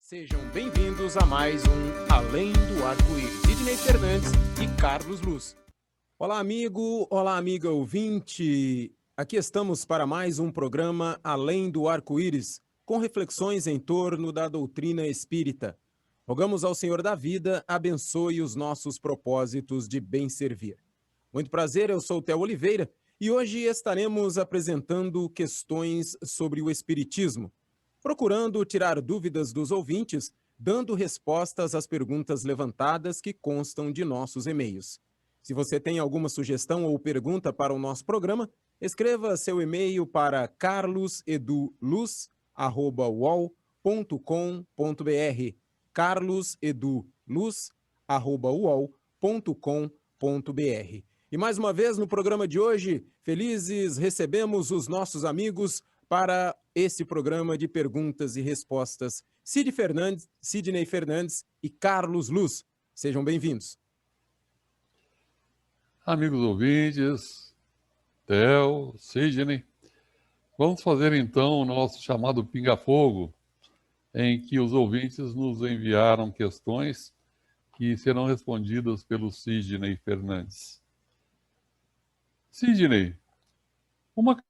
Sejam bem-vindos a mais um Além do Arco-Íris. Sidney Fernandes e Carlos Luz. Olá, amigo, olá, amiga ouvinte. Aqui estamos para mais um programa Além do Arco-Íris, com reflexões em torno da doutrina espírita. Rogamos ao Senhor da vida, abençoe os nossos propósitos de bem servir. Muito prazer, eu sou o Theo Oliveira e hoje estaremos apresentando questões sobre o Espiritismo, procurando tirar dúvidas dos ouvintes, dando respostas às perguntas levantadas que constam de nossos e-mails. Se você tem alguma sugestão ou pergunta para o nosso programa, escreva seu e-mail para carloseduluz@uol.com.br, carloseduluz@uol.com.br. E mais uma vez no programa de hoje, felizes recebemos os nossos amigos para esse programa de perguntas e respostas, Sidney Fernandes e Carlos Luz. Sejam bem-vindos. Amigos ouvintes, Theo, Sidney, vamos fazer então o nosso chamado Pinga-Fogo, em que os ouvintes nos enviaram questões que serão respondidas pelo Sidney Fernandes. Sidney, uma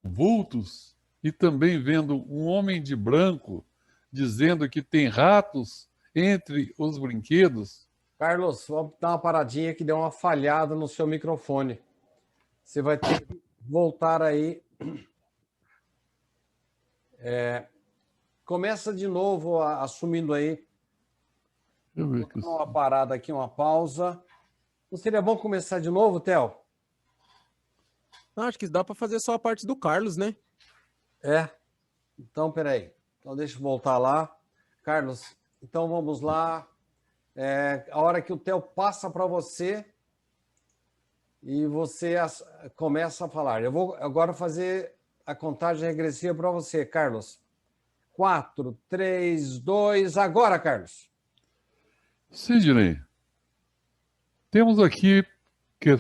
vultos e também vendo um homem de branco dizendo que tem ratos entre os brinquedos. Carlos, vamos dar uma paradinha que deu uma falhada no seu microfone. Você vai ter que voltar aí. Começa de novo assumindo aí. Uma parada aqui, uma pausa. Não seria bom começar de novo, Theo? Acho que dá para fazer só a parte do Carlos, né? Então, peraí. Então, deixa eu voltar lá. Carlos, então vamos lá. A hora que o Theo passa para você e você começa a falar. Eu vou agora fazer a contagem regressiva para você, Carlos. 4, 3, 2, agora, Carlos. Sidney, temos aqui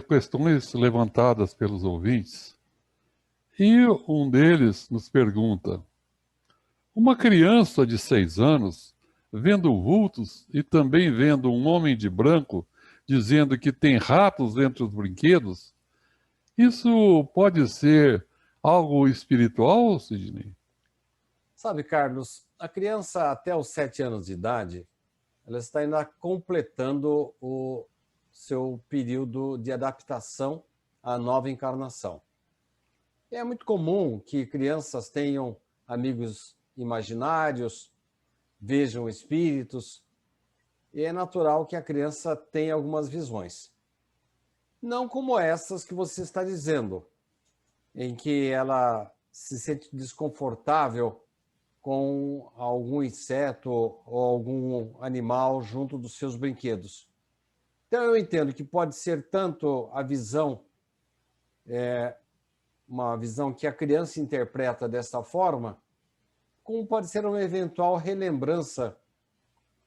questões levantadas pelos ouvintes e um deles nos pergunta: uma criança de 6 anos vendo vultos e também vendo um homem de branco dizendo que tem ratos entre os brinquedos, isso pode ser algo espiritual, Sidney? Sabe, Carlos, a criança até os 7 anos de idade, ela está ainda completando o seu período de adaptação à nova encarnação. É muito comum que crianças tenham amigos imaginários, vejam espíritos, e é natural que a criança tenha algumas visões. Não como essas que você está dizendo, em que ela se sente desconfortável com algum inseto ou algum animal junto dos seus brinquedos. Então eu entendo que pode ser tanto a visão, uma visão que a criança interpreta dessa forma, como pode ser uma eventual relembrança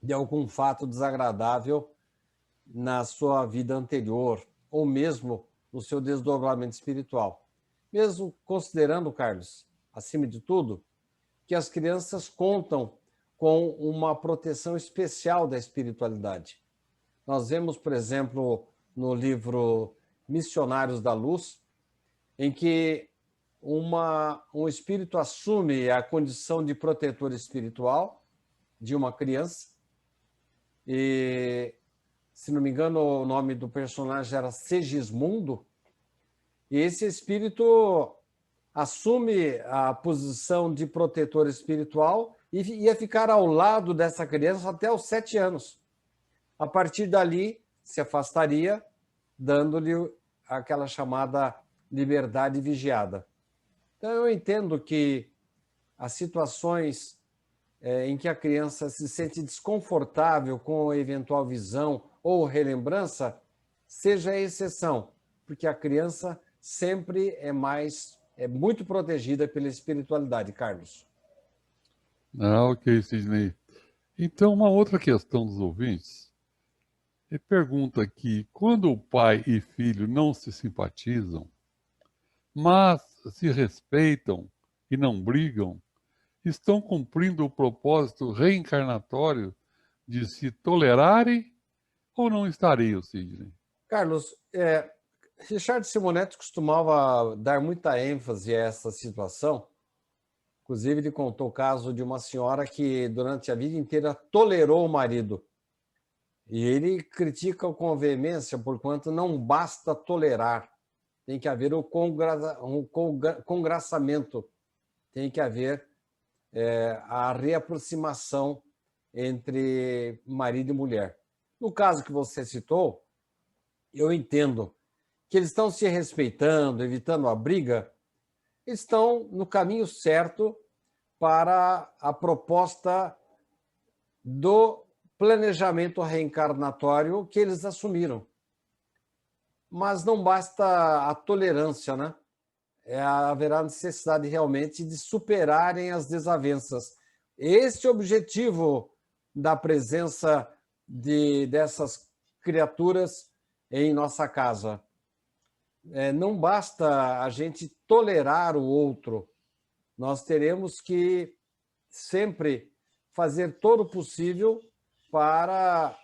de algum fato desagradável na sua vida anterior, ou mesmo no seu desdobramento espiritual. Mesmo considerando, Carlos, acima de tudo, que as crianças contam com uma proteção especial da espiritualidade. Nós vemos, por exemplo, no livro Missionários da Luz, em que um espírito assume a condição de protetor espiritual de uma criança, e, se não me engano, o nome do personagem era Segismundo, e esse espírito assume a posição de protetor espiritual e ia ficar ao lado dessa criança até os 7 anos. A partir dali, se afastaria, dando-lhe aquela chamada liberdade vigiada. Então, eu entendo que as situações em que a criança se sente desconfortável com a eventual visão ou relembrança seja a exceção, porque a criança sempre é muito protegida pela espiritualidade, Carlos. Ok, Sidney. Então, uma outra questão dos ouvintes. Ele pergunta aqui: quando o pai e filho não se simpatizam, mas se respeitam e não brigam, estão cumprindo o propósito reencarnatório de se tolerarem ou não estariam, Sidney? Carlos, Richard Simonetti costumava dar muita ênfase a essa situação. Inclusive, ele contou o caso de uma senhora que, durante a vida inteira, tolerou o marido. E ele critica com veemência, porquanto não basta tolerar. Tem que haver um congraçamento, tem que haver a reaproximação entre marido e mulher. No caso que você citou, eu entendo que eles estão se respeitando, evitando a briga, estão no caminho certo para a proposta do planejamento reencarnatório que eles assumiram. Mas não basta a tolerância, né? Haverá necessidade realmente de superarem as desavenças. Esse é o objetivo da presença dessas criaturas em nossa casa. Não basta a gente tolerar o outro, nós teremos que sempre fazer todo o possível para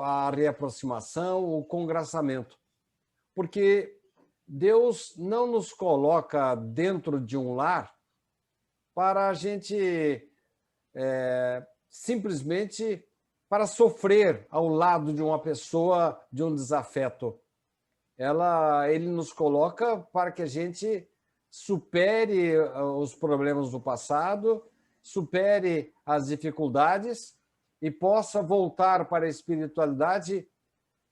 a reaproximação, o congraçamento. Porque Deus não nos coloca dentro de um lar para a gente simplesmente para sofrer ao lado de uma pessoa de um desafeto. Ele nos coloca para que a gente supere os problemas do passado, supere as dificuldades e possa voltar para a espiritualidade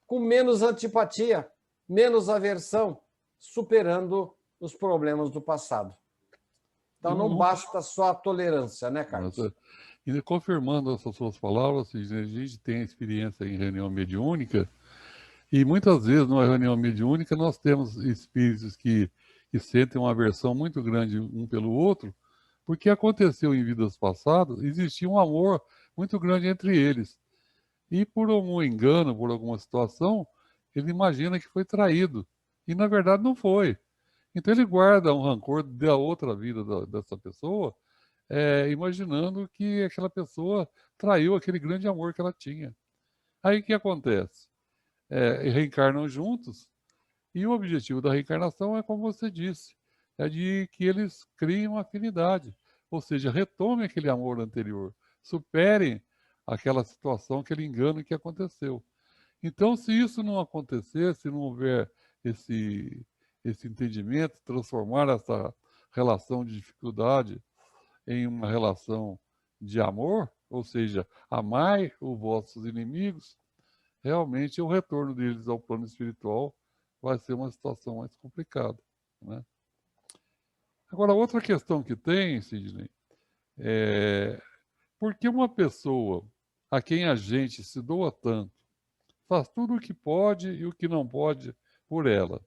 com menos antipatia, menos aversão, superando os problemas do passado. Então, não basta só a tolerância, né, Carlos? E confirmando essas suas palavras, a gente tem experiência em reunião mediúnica, e muitas vezes, numa reunião mediúnica, nós temos espíritos que sentem uma aversão muito grande um pelo outro, porque aconteceu em vidas passadas, existia um amor muito grande entre eles. E por algum engano, por alguma situação, ele imagina que foi traído. E, na verdade, não foi. Então, ele guarda um rancor da outra vida dessa pessoa, imaginando que aquela pessoa traiu aquele grande amor que ela tinha. Aí, o que acontece? Reencarnam juntos, e o objetivo da reencarnação é, como você disse, é de que eles criem uma afinidade, ou seja, retomem aquele amor anterior, superem aquela situação, aquele engano que aconteceu. Então, se isso não acontecer, se não houver esse entendimento, transformar essa relação de dificuldade em uma relação de amor, ou seja, amai os vossos inimigos, realmente o retorno deles ao plano espiritual vai ser uma situação mais complicada, né? Agora, outra questão que tem, Sidney, por que uma pessoa a quem a gente se doa tanto, faz tudo o que pode e o que não pode por ela,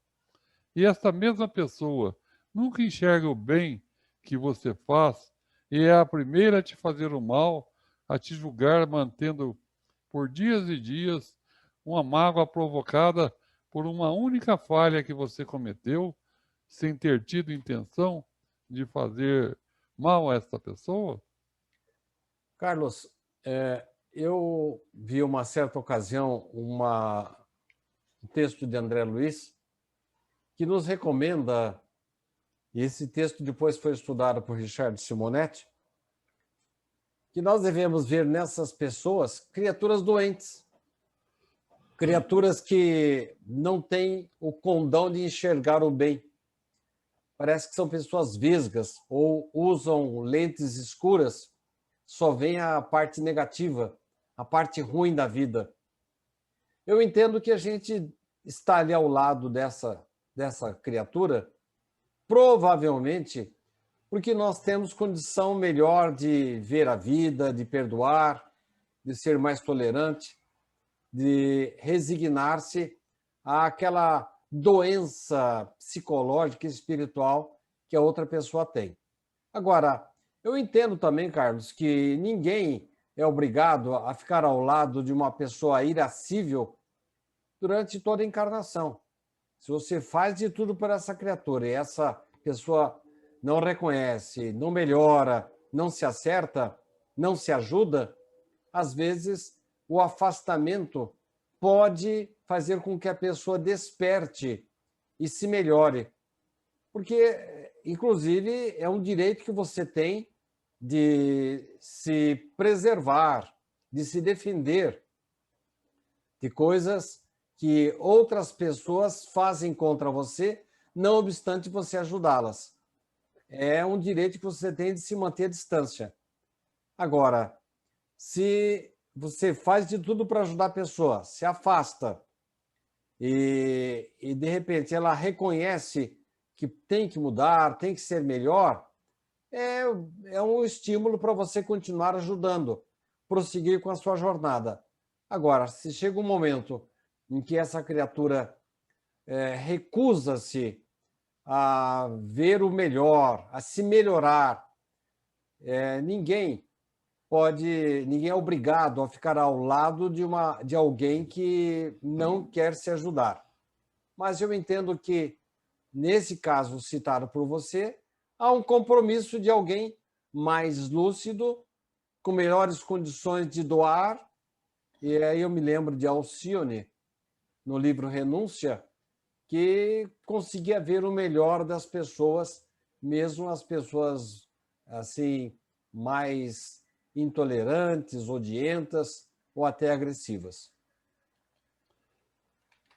e essa mesma pessoa nunca enxerga o bem que você faz e é a primeira a te fazer o mal, a te julgar, mantendo por dias e dias uma mágoa provocada por uma única falha que você cometeu, sem ter tido intenção de fazer mal a essa pessoa? Carlos, eu vi uma certa ocasião um texto de André Luiz que nos recomenda, e esse texto depois foi estudado por Richard Simonetti, que nós devemos ver nessas pessoas criaturas doentes, criaturas que não têm o condão de enxergar o bem. Parece que são pessoas vesgas ou usam lentes escuras, só vem a parte negativa, a parte ruim da vida. Eu entendo que a gente está ali ao lado dessa criatura, provavelmente porque nós temos condição melhor de ver a vida, de perdoar, de ser mais tolerante, de resignar-se àquela doença psicológica e espiritual que a outra pessoa tem. Agora, eu entendo também, Carlos, que ninguém é obrigado a ficar ao lado de uma pessoa irascível durante toda a encarnação. Se você faz de tudo por essa criatura e essa pessoa não reconhece, não melhora, não se acerta, não se ajuda, às vezes o afastamento pode fazer com que a pessoa desperte e se melhore. Porque, inclusive, é um direito que você tem de se preservar, de se defender de coisas que outras pessoas fazem contra você, não obstante você ajudá-las. É um direito que você tem de se manter à distância. Agora, se você faz de tudo para ajudar a pessoa, se afasta e de repente ela reconhece que tem que mudar, tem que ser melhor, é um estímulo para você continuar ajudando, prosseguir com a sua jornada. Agora, se chega um momento em que essa criatura recusa-se a ver o melhor, a se melhorar, ninguém é obrigado a ficar ao lado de alguém que não quer se ajudar. Mas eu entendo que, nesse caso citado por você, há um compromisso de alguém mais lúcido, com melhores condições de doar. E aí eu me lembro de Alcione, no livro Renúncia, que conseguia ver o melhor das pessoas, mesmo as pessoas assim mais intolerantes, odientas ou até agressivas.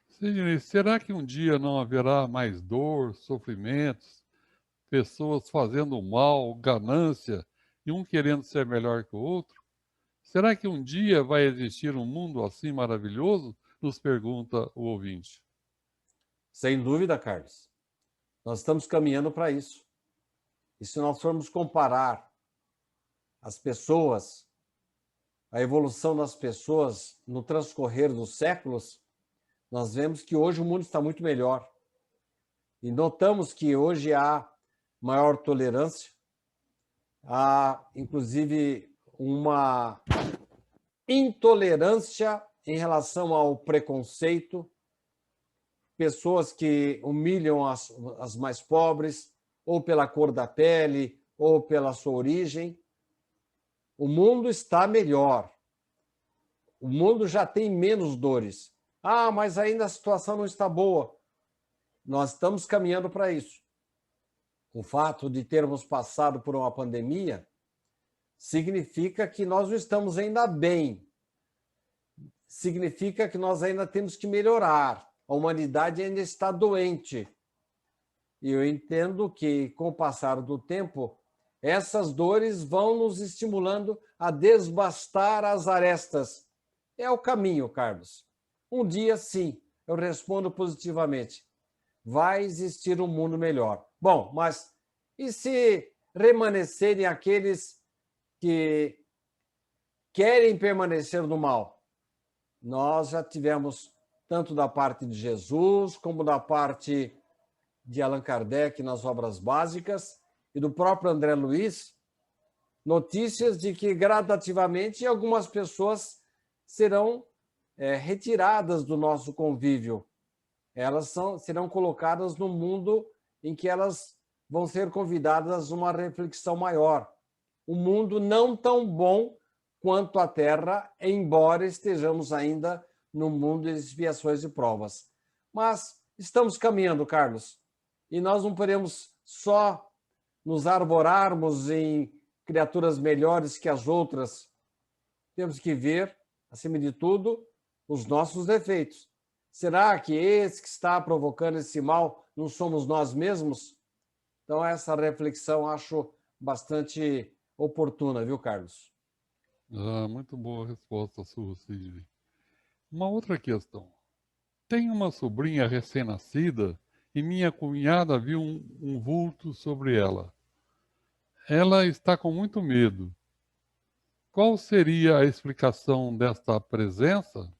Sidney, será que um dia não haverá mais dor, sofrimentos, pessoas fazendo mal, ganância e um querendo ser melhor que o outro? Será que um dia vai existir um mundo assim maravilhoso? Nos pergunta o ouvinte. Sem dúvida, Carlos. Nós estamos caminhando para isso. E se nós formos comparar as pessoas, a evolução das pessoas no transcorrer dos séculos, nós vemos que hoje o mundo está muito melhor. E notamos que hoje há maior tolerância, há inclusive uma intolerância em relação ao preconceito, pessoas que humilham as mais pobres, ou pela cor da pele, ou pela sua origem. O mundo está melhor. O mundo já tem menos dores. Ah, mas ainda a situação não está boa. Nós estamos caminhando para isso. O fato de termos passado por uma pandemia significa que nós não estamos ainda bem. Significa que nós ainda temos que melhorar. A humanidade ainda está doente. E eu entendo que, com o passar do tempo, essas dores vão nos estimulando a desbastar as arestas. É o caminho, Carlos. Um dia, sim, eu respondo positivamente. Vai existir um mundo melhor. Bom, mas e se remanescerem aqueles que querem permanecer no mal? Nós já tivemos, tanto da parte de Jesus, como da parte de Allan Kardec nas obras básicas, e do próprio André Luiz, notícias de que gradativamente algumas pessoas serão retiradas do nosso convívio. Elas serão colocadas no mundo em que elas vão ser convidadas a uma reflexão maior. Um mundo não tão bom quanto a Terra, embora estejamos ainda no mundo de expiações e provas. Mas estamos caminhando, Carlos, e nós não podemos só nos arvorarmos em criaturas melhores que as outras. Temos que ver, acima de tudo, os nossos defeitos. Será que esse que está provocando esse mal não somos nós mesmos? Então, essa reflexão acho bastante oportuna, viu, Carlos? Muito boa resposta sua, Sidney. Uma outra questão. Tenho uma sobrinha recém-nascida e minha cunhada viu um vulto sobre ela. Ela está com muito medo. Qual seria a explicação desta presença?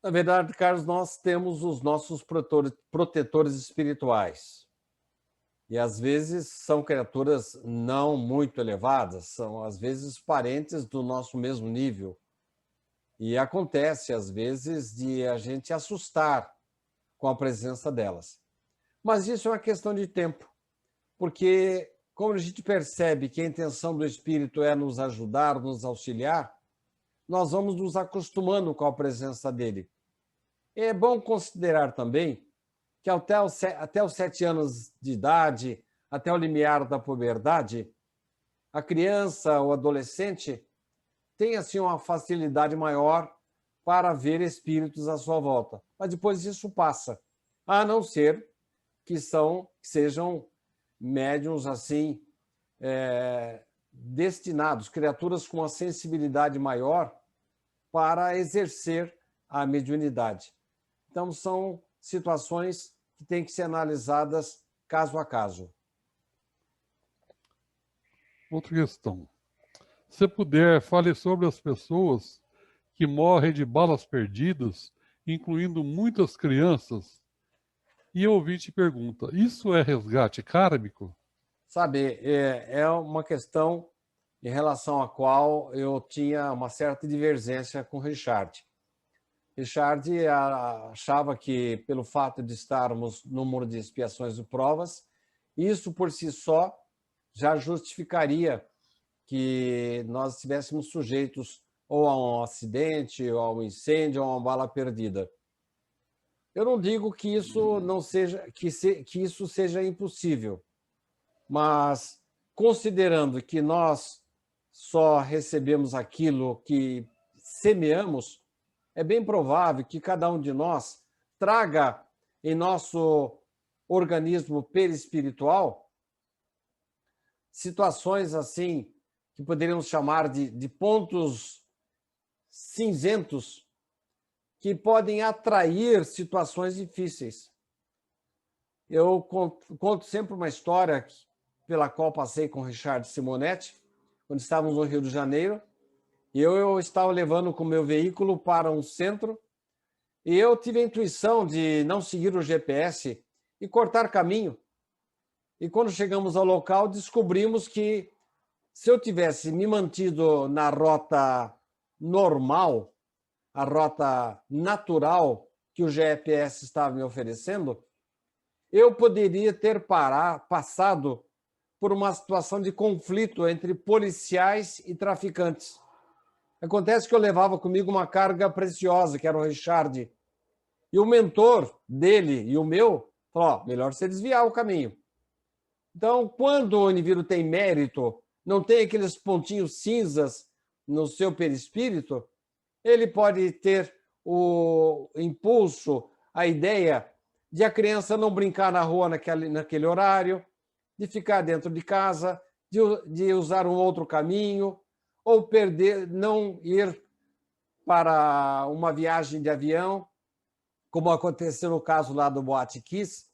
Na verdade, Carlos, nós temos os nossos protetores espirituais. E às vezes são criaturas não muito elevadas, são às vezes parentes do nosso mesmo nível. E acontece às vezes de a gente assustar com a presença delas. Mas isso é uma questão de tempo, porque como a gente percebe que a intenção do Espírito é nos ajudar, nos auxiliar, nós vamos nos acostumando com a presença dele. E é bom considerar também que até os 7 anos de idade, até o limiar da puberdade, a criança ou adolescente tem assim uma facilidade maior para ver espíritos à sua volta. Mas depois isso passa, a não ser que sejam médiuns assim destinados, criaturas com uma sensibilidade maior para exercer a mediunidade. Então são situações que têm que ser analisadas caso a caso. Outra questão. Se puder, fale sobre as pessoas que morrem de balas perdidas, incluindo muitas crianças. E o ouvinte pergunta, isso é resgate kármico? Sabe, é uma questão em relação à qual eu tinha uma certa divergência com o Richard. Richard achava que, pelo fato de estarmos no número de expiações e provas, isso por si só já justificaria que nós estivéssemos sujeitos ou a um acidente, ou a um incêndio, ou a uma bala perdida. Eu não digo que isso não seja que isso seja impossível, mas considerando que nós só recebemos aquilo que semeamos, é bem provável que cada um de nós traga em nosso organismo perispiritual situações assim que poderíamos chamar de pontos cinzentos que podem atrair situações difíceis. Eu conto sempre uma história pela qual passei com o Richard Simonetti, quando estávamos no Rio de Janeiro, e eu estava levando com o meu veículo para um centro, e eu tive a intuição de não seguir o GPS e cortar caminho. E quando chegamos ao local, descobrimos que se eu tivesse me mantido na rota normal, a rota natural que o GPS estava me oferecendo, eu poderia ter passado por uma situação de conflito entre policiais e traficantes. Acontece que eu levava comigo uma carga preciosa, que era o Richard, e o mentor dele e o meu falou, melhor você desviar o caminho. Então, quando o indivíduo tem mérito, não tem aqueles pontinhos cinzas no seu perispírito, ele pode ter o impulso, a ideia de a criança não brincar na rua naquele horário, de ficar dentro de casa, de usar um outro caminho, ou não ir para uma viagem de avião, como aconteceu no caso lá do Boate Kiss.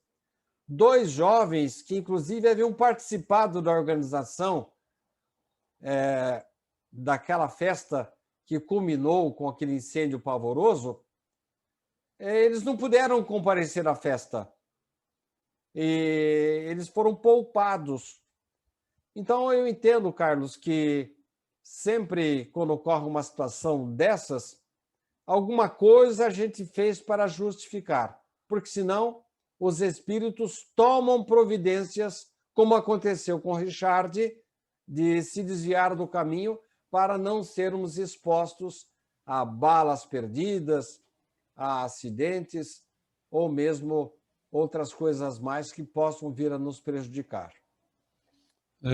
2 jovens que, inclusive, haviam participado da organização daquela festa que culminou com aquele incêndio pavoroso, eles não puderam comparecer à festa. E eles foram poupados. Então, eu entendo, Carlos, que sempre quando ocorre uma situação dessas, alguma coisa a gente fez para justificar, porque senão os espíritos tomam providências, como aconteceu com Richard, de se desviar do caminho para não sermos expostos a balas perdidas, a acidentes ou mesmo outras coisas mais que possam vir a nos prejudicar.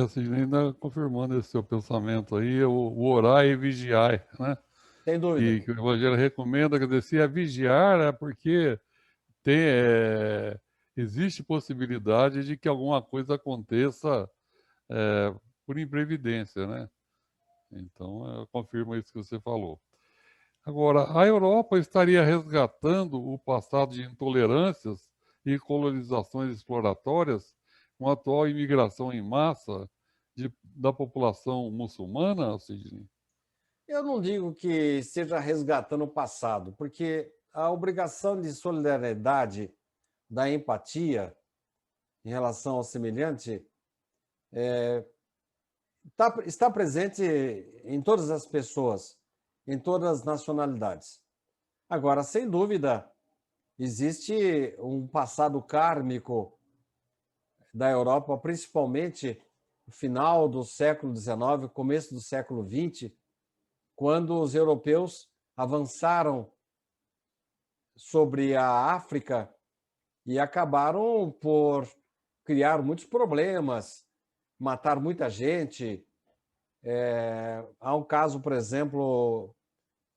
Sidney, ainda confirmando esse seu pensamento aí, o orar e vigiar, né? Sem dúvida. E que o Evangelho recomenda, quer dizer, se é vigiar, é porque existe possibilidade de que alguma coisa aconteça por imprevidência, né? Então, eu confirmo isso que você falou. Agora, a Europa estaria resgatando o passado de intolerâncias e colonizações exploratórias com a atual imigração em massa da população muçulmana, Sidney? Eu não digo que seja resgatando o passado, porque a obrigação de solidariedade, da empatia em relação ao semelhante, está presente em todas as pessoas, em todas as nacionalidades. Agora, sem dúvida, existe um passado kármico da Europa, principalmente no final do século XIX, começo do século XX, quando os europeus avançaram sobre a África e acabaram por criar muitos problemas, matar muita gente. Há um caso, por exemplo,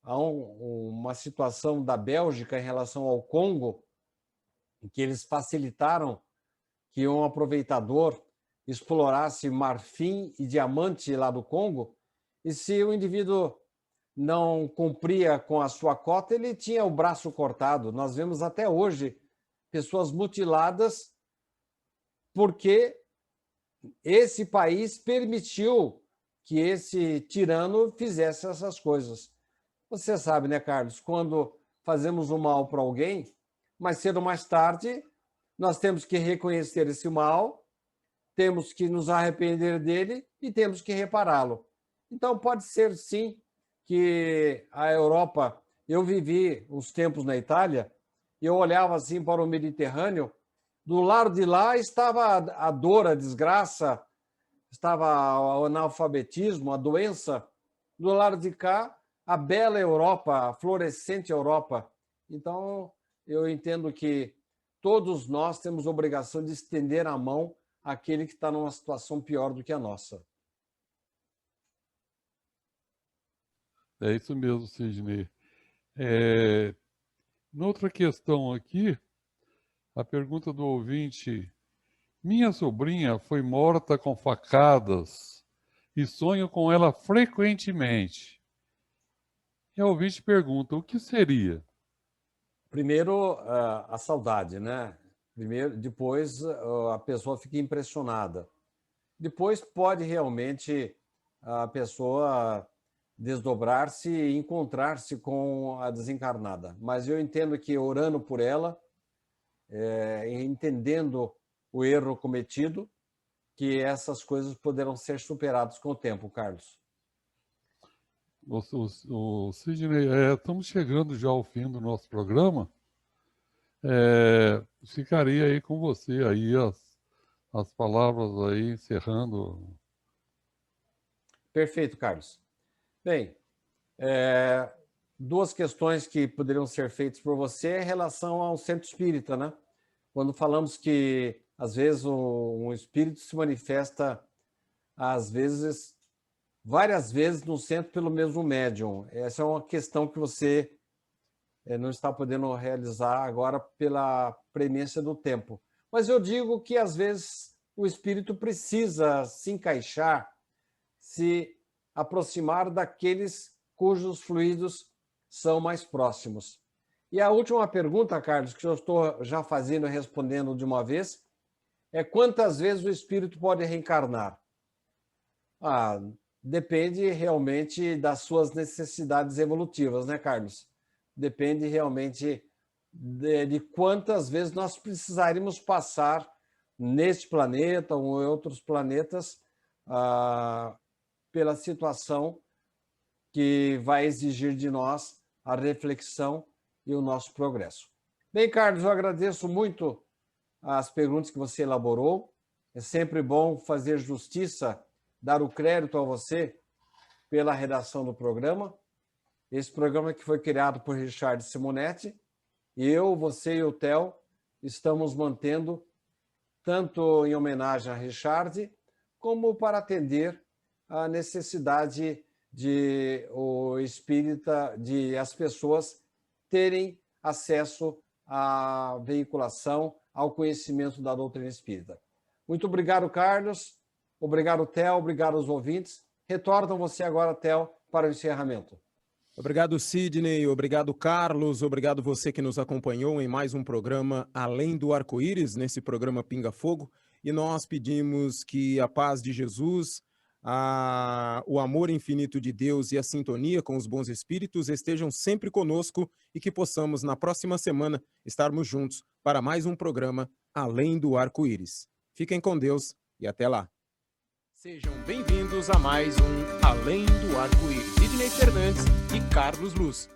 há uma situação da Bélgica em relação ao Congo, em que eles facilitaram que um aproveitador explorasse marfim e diamante lá do Congo, e se o indivíduo não cumpria com a sua cota, ele tinha o braço cortado. Nós vemos até hoje pessoas mutiladas porque esse país permitiu que esse tirano fizesse essas coisas. Você sabe, né, Carlos, quando fazemos um mal para alguém, mais cedo ou mais tarde, nós temos que reconhecer esse mal, temos que nos arrepender dele e temos que repará-lo. Então, pode ser, sim, que a Europa... Eu vivi uns tempos na Itália e eu olhava assim para o Mediterrâneo, do lado de lá estava a dor, a desgraça, estava o analfabetismo, a doença. Do lado de cá, a bela Europa, a florescente Europa. Então, eu entendo que todos nós temos obrigação de estender a mão àquele que está numa situação pior do que a nossa. É isso mesmo, Sidney. Noutra questão aqui, a pergunta do ouvinte: minha sobrinha foi morta com facadas e sonho com ela frequentemente. E a ouvinte pergunta: o que seria? Primeiro, a saudade, né? Depois, a pessoa fica impressionada. Depois pode realmente a pessoa desdobrar-se e encontrar-se com a desencarnada. Mas eu entendo que orando por ela, entendendo o erro cometido, que essas coisas poderão ser superadas com o tempo, Carlos. Sidney, estamos chegando já ao fim do nosso programa. Ficaria aí com você aí as palavras aí encerrando. Perfeito, Carlos. Bem, duas questões que poderiam ser feitas por você em relação ao centro espírita, né? Quando falamos que, às vezes, um espírito se manifesta, às vezes, várias vezes no centro pelo mesmo médium. Essa é uma questão que você não está podendo realizar agora pela premência do tempo. Mas eu digo que, às vezes, o espírito precisa se encaixar, se aproximar daqueles cujos fluidos são mais próximos. E a última pergunta, Carlos, que eu estou já fazendo e respondendo de uma vez, é quantas vezes o espírito pode reencarnar? Depende realmente das suas necessidades evolutivas, né, Carlos? Depende realmente de quantas vezes nós precisaremos passar neste planeta ou em outros planetas pela situação que vai exigir de nós a reflexão e o nosso progresso. Bem, Carlos, eu agradeço muito as perguntas que você elaborou. É sempre bom fazer justiça, dar o crédito a você pela redação do programa. Esse programa que foi criado por Richard Simonetti, eu, você e o Theo estamos mantendo tanto em homenagem a Richard, como para atender a necessidade de o espírita, de as pessoas terem acesso à veiculação, ao conhecimento da doutrina espírita. Muito obrigado, Carlos. Obrigado, Theo. Obrigado aos ouvintes. Retornam você agora, Theo, para o encerramento. Obrigado, Sidney. Obrigado, Carlos. Obrigado você que nos acompanhou em mais um programa Além do Arco-Íris, nesse programa Pinga Fogo. E nós pedimos que a paz de Jesus, o amor infinito de Deus e a sintonia com os bons espíritos estejam sempre conosco e que possamos, na próxima semana, estarmos juntos para mais um programa Além do Arco-Íris. Fiquem com Deus e até lá. Sejam bem-vindos a mais um Além do Arco-Íris. Sidney Fernandes e Carlos Luz.